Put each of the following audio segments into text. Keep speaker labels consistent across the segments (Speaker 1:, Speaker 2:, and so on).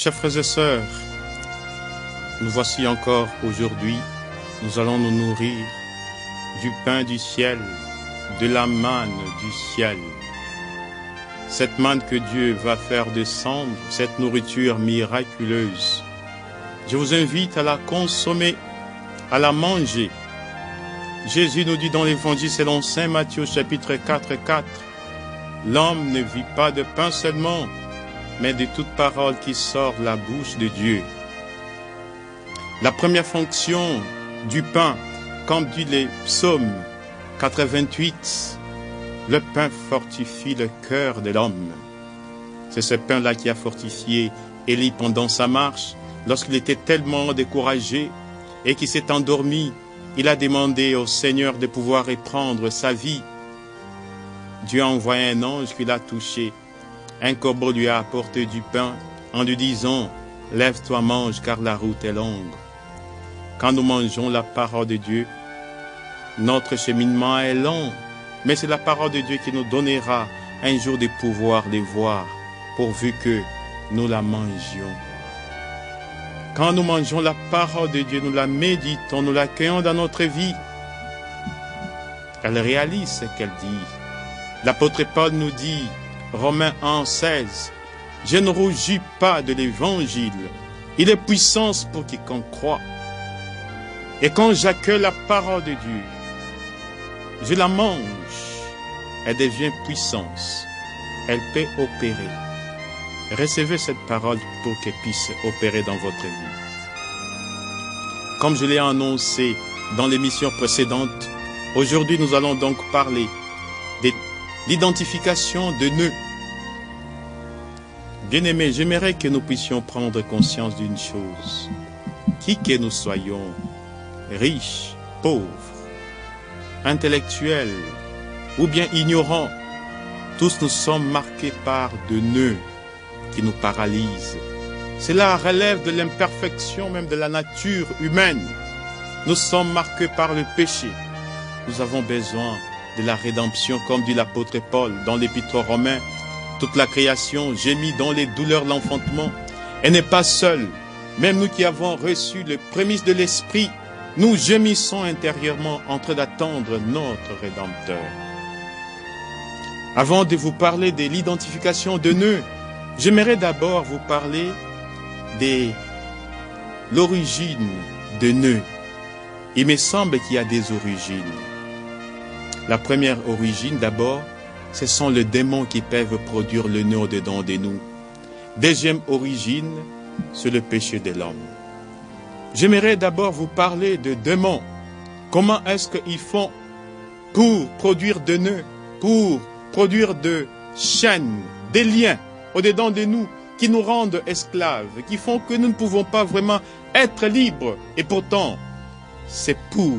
Speaker 1: Chers frères et sœurs, nous voici encore aujourd'hui, nous allons nous nourrir du pain du ciel, de la manne du ciel. Cette manne que Dieu va faire descendre, cette nourriture miraculeuse. Je vous invite à la consommer, à la manger. Jésus nous dit dans l'évangile selon saint Matthieu chapitre 4, l'homme ne vit pas de pain seulement, mais de toute parole qui sort de la bouche de Dieu. La première fonction du pain, comme dit les psaumes 88, le pain fortifie le cœur de l'homme. C'est ce pain-là qui a fortifié Élie pendant sa marche, lorsqu'il était tellement découragé et qu'il s'est endormi. Il a demandé au Seigneur de pouvoir reprendre sa vie. Dieu a envoyé un ange qui l'a touché. Un corbeau lui a apporté du pain en lui disant « Lève-toi, mange, car la route est longue. » Quand nous mangeons la parole de Dieu, notre cheminement est long, mais c'est la parole de Dieu qui nous donnera un jour de pouvoir les voir, pourvu que nous la mangions. Quand nous mangeons la parole de Dieu, nous la méditons, nous l'accueillons dans notre vie. Elle réalise ce qu'elle dit. L'apôtre Paul nous dit, Romains 1,16, « Je ne rougis pas de l'évangile, il est puissance pour quiconque croit. » Et quand j'accueille la parole de Dieu, je la mange, elle devient puissance, elle peut opérer. Recevez cette parole pour qu'elle puisse opérer dans votre vie. Comme je l'ai annoncé dans l'émission précédente, aujourd'hui nous allons donc parler de l'identification de nœuds. Bien-aimés, j'aimerais que nous puissions prendre conscience d'une chose. Qui que nous soyons, riches, pauvres, intellectuels ou bien ignorants, tous nous sommes marqués par de nœuds qui nous paralysent. Cela relève de l'imperfection même de la nature humaine. Nous sommes marqués par le péché. Nous avons besoin de la rédemption, comme dit l'apôtre Paul dans l'épître aux Romains. Toute la création gémit dans les douleurs de l'enfantement. Elle n'est pas seule. Même nous qui avons reçu les prémices de l'Esprit, nous gémissons intérieurement en train d'attendre notre Rédempteur. Avant de vous parler de l'identification de nœuds, j'aimerais d'abord vous parler de l'origine de nœuds. Il me semble qu'il y a des origines. La première origine d'abord, ce sont les démons qui peuvent produire le nœud au-dedans de nous. Deuxième origine, c'est le péché de l'homme. J'aimerais d'abord vous parler de démons. Comment est-ce qu'ils font pour produire de nœuds, pour produire de chaînes, des liens au-dedans de nous qui nous rendent esclaves, qui font que nous ne pouvons pas vraiment être libres. Et pourtant, c'est pour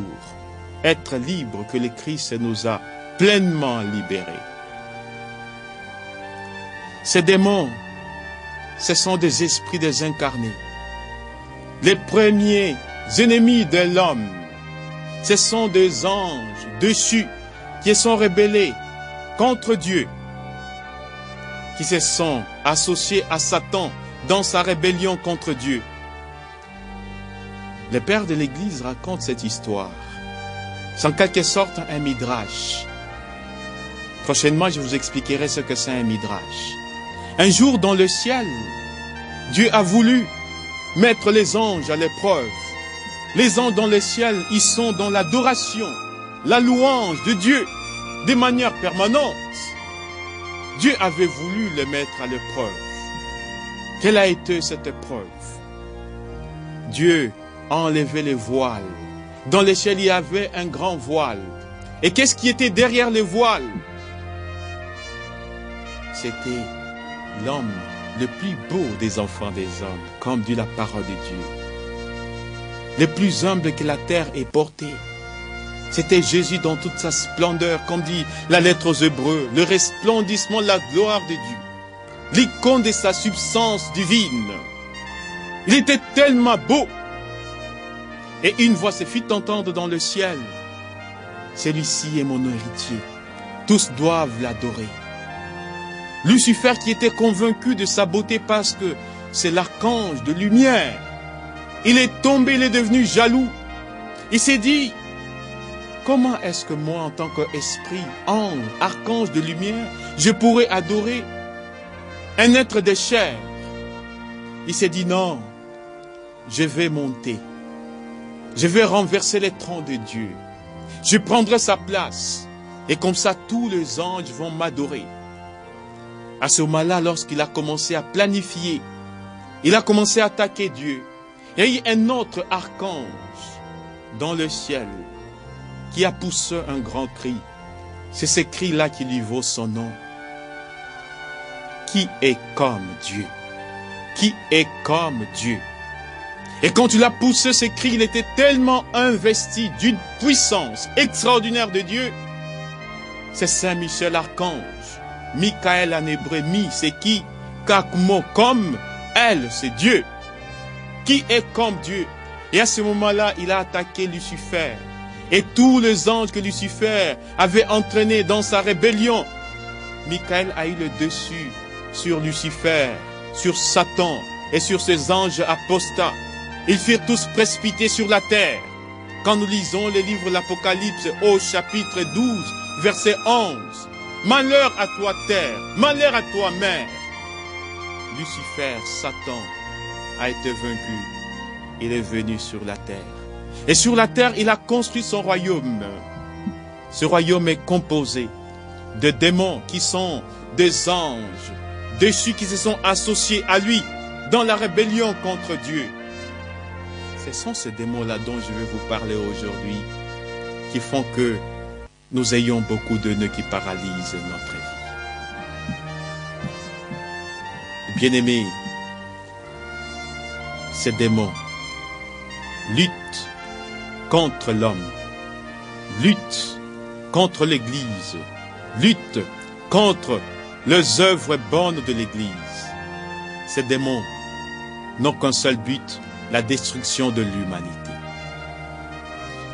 Speaker 1: être libres que le Christ nous a pleinement libérés. Ces démons, ce sont des esprits désincarnés. Les premiers ennemis de l'homme, ce sont des anges déchus qui sont rebellés contre Dieu, qui se sont associés à Satan dans sa rébellion contre Dieu. Le père de l'Église raconte cette histoire. C'est en quelque sorte un midrash. Prochainement, je vous expliquerai ce que c'est un midrash. Un jour dans le ciel, Dieu a voulu mettre les anges à l'épreuve. Les anges dans le ciel, ils sont dans l'adoration, la louange de Dieu, de manière permanente. Dieu avait voulu les mettre à l'épreuve. Quelle a été cette épreuve? Dieu a enlevé les voiles. Dans le ciel, il y avait un grand voile. Et qu'est-ce qui était derrière les voiles? C'était l'homme le plus beau des enfants des hommes, comme dit la parole de Dieu. Le plus humble que la terre ait porté. C'était Jésus dans toute sa splendeur, comme dit la lettre aux Hébreux, le resplendissement de la gloire de Dieu, l'icône de sa substance divine. Il était tellement beau. Et une voix se fit entendre dans le ciel. Celui-ci est mon héritier. Tous doivent l'adorer. Lucifer qui était convaincu de sa beauté parce que c'est l'archange de lumière. Il est tombé, il est devenu jaloux. Il s'est dit, comment est-ce que moi, en tant qu'esprit, ange, archange de lumière, je pourrais adorer un être de chair? Il s'est dit, non, je vais monter. Je vais renverser les trônes de Dieu. Je prendrai sa place. Et comme ça, tous les anges vont m'adorer. À ce moment-là, lorsqu'il a commencé à planifier, il a commencé à attaquer Dieu. Il y a eu un autre archange dans le ciel qui a poussé un grand cri. C'est ce cri-là qui lui vaut son nom. Qui est comme Dieu? Qui est comme Dieu? Et quand il a poussé ce cri, il était tellement investi d'une puissance extraordinaire de Dieu. C'est Saint Michel archange. Michael en hébreu, mi, c'est qui? Kakmo, comme elle, c'est Dieu. Qui est comme Dieu? Et à ce moment-là, il a attaqué Lucifer. Et tous les anges que Lucifer avait entraînés dans sa rébellion, Michael a eu le dessus sur Lucifer, sur Satan et sur ses anges apostats. Ils furent tous précipités sur la terre. Quand nous lisons les livres de l'Apocalypse au chapitre 12, verset 11, malheur à toi terre, malheur à toi mer. Lucifer, Satan, a été vaincu. Il est venu sur la terre. Et sur la terre, il a construit son royaume. Ce royaume est composé de démons qui sont des anges déchus qui se sont associés à lui dans la rébellion contre Dieu. Ce sont ces démons-là dont je vais vous parler aujourd'hui qui font que nous ayons beaucoup de nœuds qui paralysent notre vie. Bien-aimés, ces démons luttent contre l'homme, luttent contre l'Église, luttent contre les œuvres bonnes de l'Église. Ces démons n'ont qu'un seul but, la destruction de l'humanité.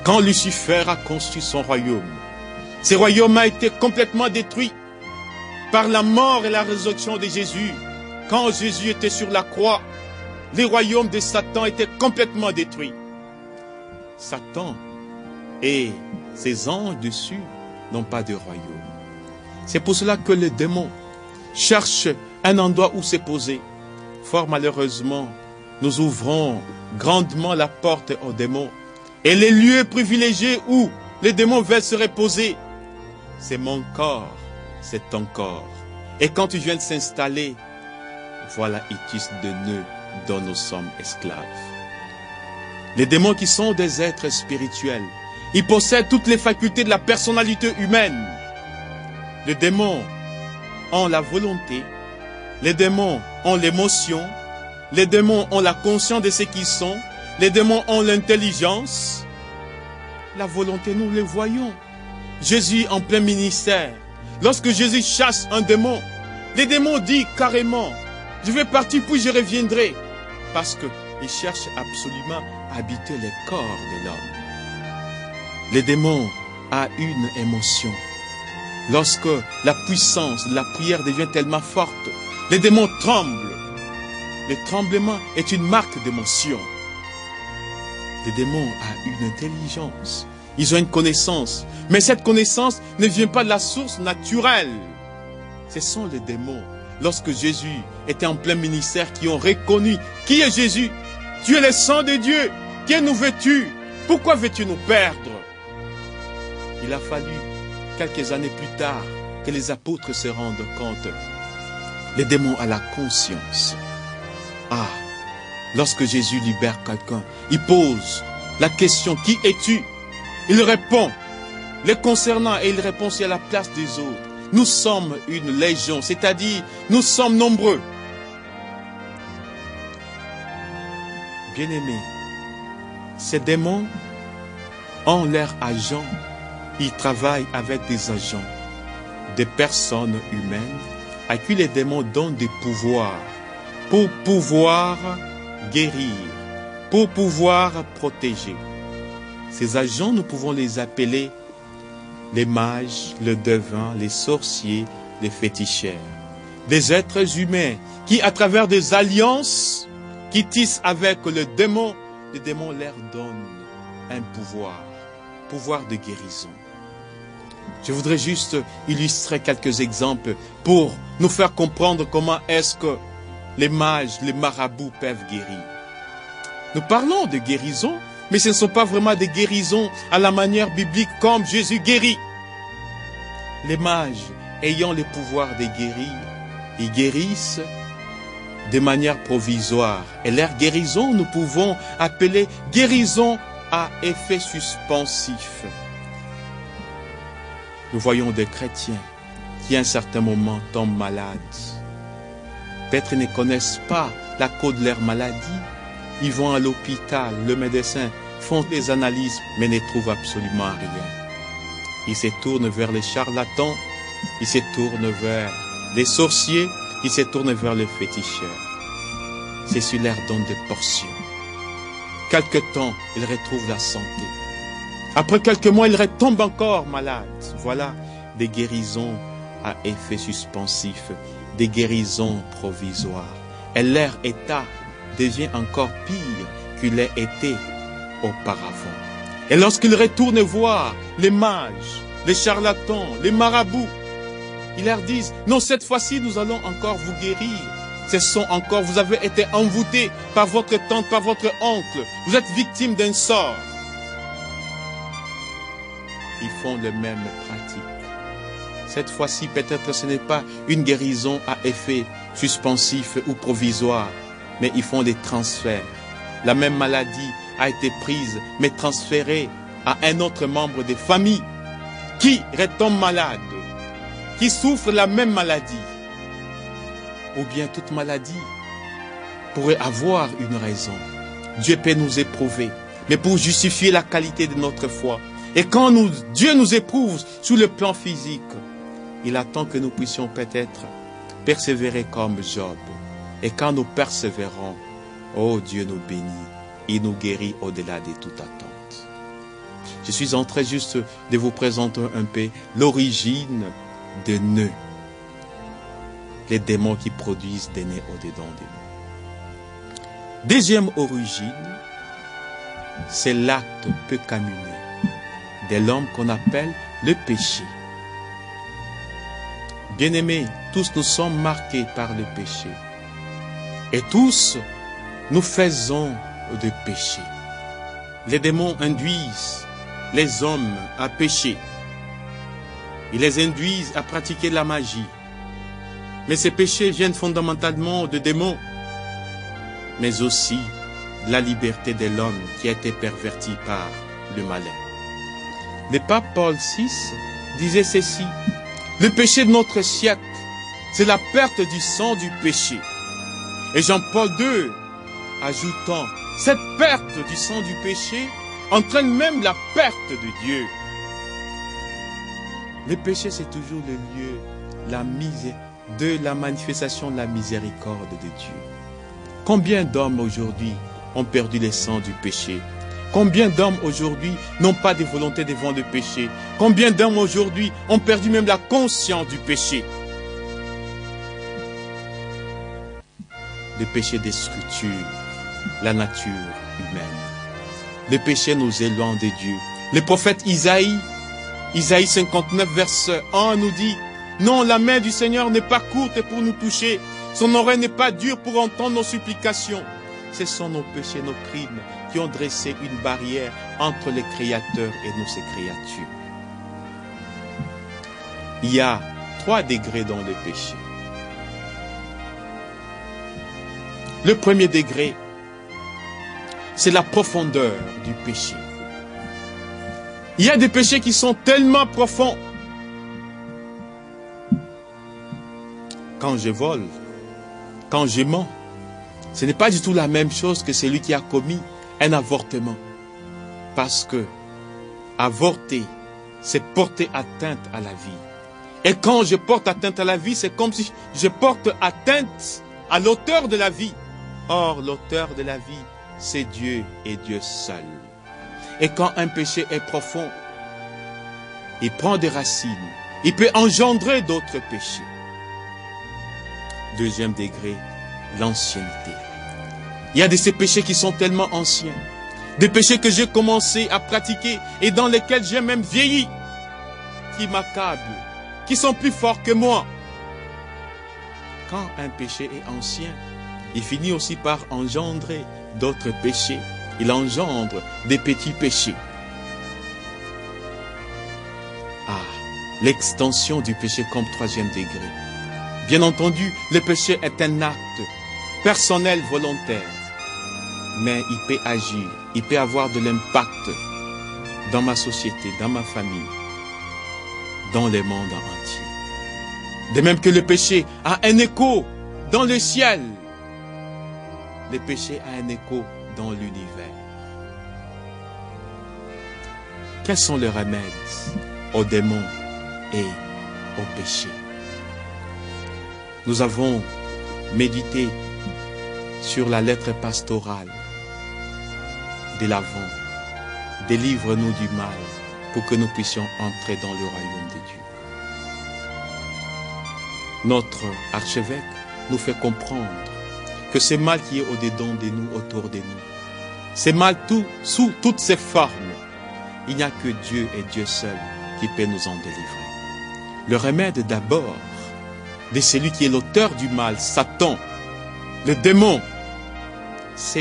Speaker 1: Quand Lucifer a construit son royaume, ce royaume a été complètement détruit par la mort et la résurrection de Jésus. Quand Jésus était sur la croix, les royaumes de Satan étaient complètement détruits. Satan et ses anges dessus n'ont pas de royaume. C'est pour cela que les démons cherchent un endroit où se poser. Fort malheureusement, nous ouvrons grandement la porte aux démons. Et les lieux privilégiés où les démons veulent se reposer, c'est mon corps, c'est ton corps. Et quand tu viens de s'installer, voilà, ils tissent de nœuds dont nous sommes esclaves. Les démons qui sont des êtres spirituels, ils possèdent toutes les facultés de la personnalité humaine. Les démons ont la volonté, les démons ont l'émotion, les démons ont la conscience de ce qu'ils sont, les démons ont l'intelligence. La volonté, nous le voyons. Jésus en plein ministère, lorsque Jésus chasse un démon, les démons disent carrément, je vais partir puis je reviendrai. Parce qu'ils cherchent absolument à habiter les corps de l'homme. Les démons ont une émotion. Lorsque la puissance de la prière devient tellement forte, les démons tremblent. Le tremblement est une marque d'émotion. Les démons ont une intelligence. Ils ont une connaissance. Mais cette connaissance ne vient pas de la source naturelle. Ce sont les démons. Lorsque Jésus était en plein ministère, qui ont reconnu qui est Jésus. Tu es le sang de Dieu. Qui nous veux-tu? Pourquoi veux-tu nous perdre? Il a fallu quelques années plus tard que les apôtres se rendent compte. Les démons ont la conscience. Ah, lorsque Jésus libère quelqu'un, il pose la question, qui es-tu? Il répond, les concernant, et il répond, c'est à la place des autres. Nous sommes une légion, c'est-à-dire, nous sommes nombreux. Bien-aimés, ces démons ont leurs agents. Ils travaillent avec des agents, des personnes humaines, à qui les démons donnent des pouvoirs, pour pouvoir guérir, pour pouvoir protéger. Ces agents, nous pouvons les appeler les mages, les devins, les sorciers, les féticheurs. des êtres humains qui, à travers des alliances qui tissent avec le démon leur donne un pouvoir de guérison. Je voudrais juste illustrer quelques exemples pour nous faire comprendre comment est-ce que les mages, les marabouts peuvent guérir. Nous parlons de guérison, mais ce ne sont pas vraiment des guérisons à la manière biblique comme Jésus guérit. Les mages, ayant le pouvoir de guérir, ils guérissent de manière provisoire. Et leur guérison, nous pouvons appeler guérison à effet suspensif. Nous voyons des chrétiens qui à un certain moment tombent malades. Peut-être ne connaissent pas la cause de leur maladie. Ils vont à l'hôpital, le médecin font des analyses, mais ne trouvent absolument rien. Ils se tournent vers les charlatans, ils se tournent vers les sorciers, ils se tournent vers les féticheurs. C'est sur leur donne des portions. Quelque temps, ils retrouvent la santé. Après quelques mois, ils retombent encore malades. Voilà des guérisons à effet suspensif, des guérisons provisoires. Et leur état devient encore pire qu'il l'a été auparavant. Et lorsqu'ils retournent voir les mages, les charlatans, les marabouts, ils leur disent, non, cette fois-ci, nous allons encore vous guérir. Ce sont encore, vous avez été envoûtés par votre tante, par votre oncle. Vous êtes victime d'un sort. Ils font les mêmes pratiques. Cette fois-ci, peut-être ce n'est pas une guérison à effet suspensif ou provisoire, mais ils font des transferts. La même maladie a été prise, mais transférée à un autre membre des familles qui retombe malade, qui souffre la même maladie. Ou bien toute maladie pourrait avoir une raison. Dieu peut nous éprouver, mais pour justifier la qualité de notre foi. Et quand Dieu nous éprouve sur le plan physique, il attend que nous puissions peut-être persévérer comme Job. Et quand nous persévérons, oh Dieu nous bénit, il nous guérit au-delà de toute attente. Je suis en train juste de vous présenter un peu l'origine des nœuds. Les démons qui produisent des nœuds au-dedans de nous. Deuxième origine, c'est l'acte pécamineux de l'homme qu'on appelle le péché. Bien-aimés, tous nous sommes marqués par le péché. Et tous, nous faisons des péchés. Les démons induisent les hommes à pécher. Ils les induisent à pratiquer la magie. Mais ces péchés viennent fondamentalement de démons, mais aussi de la liberté de l'homme qui a été pervertie par le malin. Le pape Paul VI disait ceci: le péché de notre siècle, c'est la perte du sang du péché. Et Jean-Paul II, ajoutant, cette perte du sang du péché entraîne même la perte de Dieu. Le péché, c'est toujours le lieu, la misère, de la manifestation de la miséricorde de Dieu. Combien d'hommes aujourd'hui ont perdu le sang du péché? Combien d'hommes aujourd'hui n'ont pas de volonté devant le péché? Combien d'hommes aujourd'hui ont perdu même la conscience du péché? Le péché déstructure la nature humaine. Le péché nous éloigne de Dieu. Le prophète Isaïe 59 verset 1 nous dit: non, la main du Seigneur n'est pas courte pour nous toucher, son oreille n'est pas dure pour entendre nos supplications. Ce sont nos péchés, nos crimes qui ont dressé une barrière entre le Créateur et nous, ses créatures. Il y a 3 degrés dans le péché. Le premier degré, c'est la profondeur du péché. Il y a des péchés qui sont tellement profonds. Quand je vole, quand je mens, ce n'est pas du tout la même chose que celui qui a commis un avortement. Parce que avorter, c'est porter atteinte à la vie. Et quand je porte atteinte à la vie, c'est comme si je porte atteinte à l'auteur de la vie. Or, l'auteur de la vie, c'est Dieu et Dieu seul. Et quand un péché est profond, il prend des racines. Il peut engendrer d'autres péchés. Deuxième degré, l'ancienneté. Il y a de ces péchés qui sont tellement anciens, des péchés que j'ai commencé à pratiquer et dans lesquels j'ai même vieilli, qui m'accablent, qui sont plus forts que moi. Quand un péché est ancien, il finit aussi par engendrer d'autres péchés. Il engendre des petits péchés. L'extension du péché comme troisième degré. Bien entendu, le péché est un acte personnel, volontaire. Mais il peut agir, il peut avoir de l'impact dans ma société, dans ma famille, dans le monde entier. De même que le péché a un écho dans le ciel, le péché a un écho dans l'univers. Quels sont les remèdes aux démons et au péché? Nous avons médité sur la lettre pastorale de l'Avent. Délivre-nous du mal pour que nous puissions entrer dans le royaume de Dieu. Notre archevêque nous fait comprendre que ce mal qui est au-dedans de nous, autour de nous, ce mal sous toutes ses formes, il n'y a que Dieu et Dieu seul qui peut nous en délivrer. Le remède d'abord de celui qui est l'auteur du mal, Satan, le démon, c'est